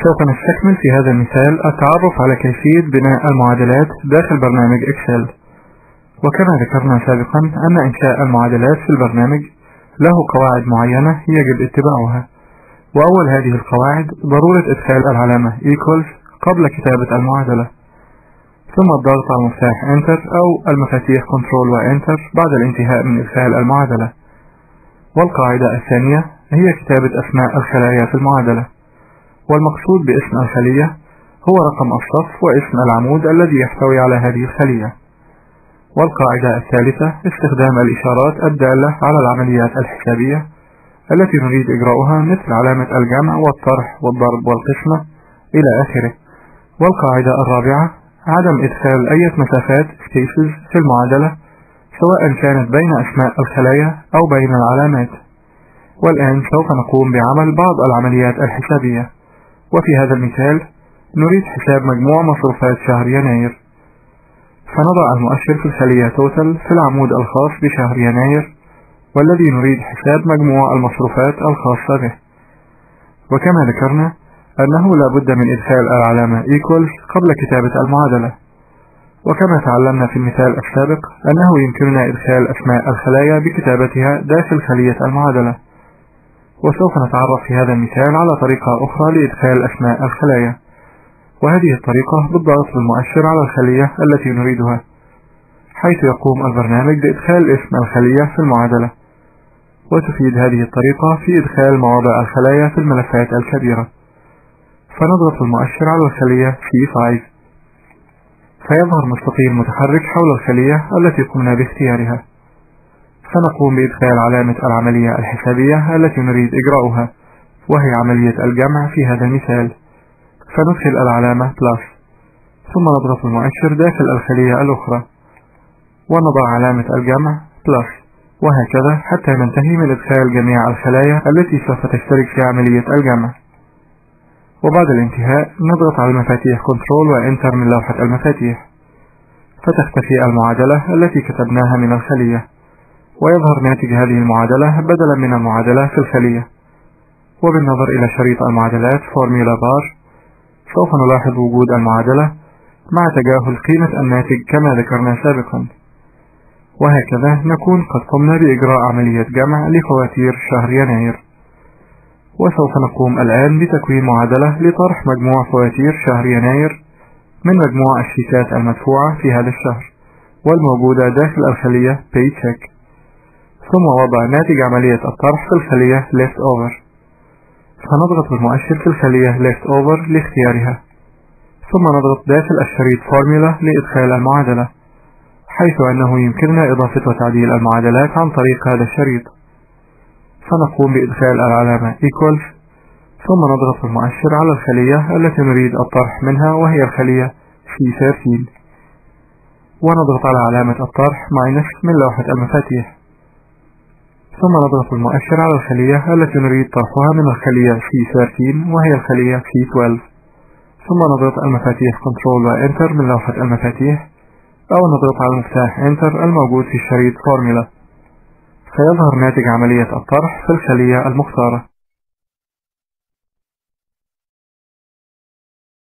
سوف نستكمل في هذا المثال التعرف على كيفية بناء المعادلات داخل برنامج إكسل. وكما ذكرنا سابقا أن إنشاء المعادلات في البرنامج له قواعد معينة يجب اتباعها، وأول هذه القواعد ضرورة إدخال العلامة equals قبل كتابة المعادلة، ثم الضغط على مفتاح Enter أو المفاتيح Ctrl و Enter بعد الانتهاء من إدخال المعادلة. والقاعدة الثانية هي كتابة أسماء الخلايا في المعادلة، والمقصود باسم الخلية هو رقم الصف واسم العمود الذي يحتوي على هذه الخلية. والقاعدة الثالثة استخدام الإشارات الدالة على العمليات الحسابية التي نريد إجراؤها مثل علامة الجمع والطرح والضرب والقسمة إلى آخره. والقاعدة الرابعة عدم إدخال أي مسافات spaces في المعادلة سواء كانت بين أسماء الخلايا أو بين العلامات. والآن سوف نقوم بعمل بعض العمليات الحسابية، وفي هذا المثال نريد حساب مجموع مصروفات شهر يناير، فنضع المؤشر في الخلية توتال في العمود الخاص بشهر يناير والذي نريد حساب مجموع المصروفات الخاصة به. وكما ذكرنا أنه لا بد من إدخال العلامة equals قبل كتابة المعادلة، وكما تعلمنا في المثال السابق أنه يمكننا إدخال أسماء الخلايا بكتابتها داخل خلية المعادلة. وسوف نتعرف في هذا المثال على طريقة أخرى لإدخال أسماء الخلايا، وهذه الطريقة بالضغط بالمؤشر على الخلية التي نريدها، حيث يقوم البرنامج بإدخال اسم الخلية في المعادلة. وتفيد هذه الطريقة في إدخال مواضع الخلايا في الملفات الكبيرة. فنضغط المؤشر على الخلية C5 فيظهر مستطيل متحرك حول الخلية التي قمنا باختيارها، فنقوم بإدخال علامة العملية الحسابية التي نريد إجراؤها، وهي عملية الجمع في هذا المثال، فندخل العلامة بلس، ثم نضغط المؤشر داخل الخلية الأخرى ونضع علامة الجمع بلس، وهكذا حتى ننتهي من إدخال جميع الخلايا التي سوف تشترك في عملية الجمع. وبعد الانتهاء نضغط على المفاتيح Ctrl و Enter من لوحة المفاتيح، فتختفي المعادلة التي كتبناها من الخلية، ويظهر ناتج هذه المعادلة بدلا من المعادلة في الخلية. وبالنظر إلى شريط المعادلات Formula Bar سوف نلاحظ وجود المعادلة مع تجاهل قيمة الناتج كما ذكرنا سابقا. وهكذا نكون قد قمنا بإجراء عملية جمع لفواتير شهر يناير. وسوف نقوم الآن بتكوين معادلة لطرح مجموع فواتير شهر يناير من مجموع الشيكات المدفوعة في هذا الشهر والموجودة داخل الخلية Paycheck، ثم وضع ناتج عملية الطرح في الخلية Leftover، فنضغط بالمؤشر في الخلية Leftover لاختيارها، ثم نضغط داخل الشريط Formula لإدخال المعادلة، حيث أنه يمكننا إضافة وتعديل المعادلات عن طريق هذا الشريط. فنقوم بإدخال العلامة equals، ثم نضغط بالمؤشر على الخلية التي نريد الطرح منها وهي الخلية C13، ونضغط على علامة الطرح minus من لوحة المفاتيح، ثم نضغط بالمؤشر على الخلية التي نريد طرحها من الخلية C13 وهي الخلية C12، ثم نضغط المفاتيح Ctrl و Enter من لوحة المفاتيح، أو نضغط على مفتاح Enter الموجود في الشريط Formula، فيظهر ناتج عملية الطرح في الخلية المختارة.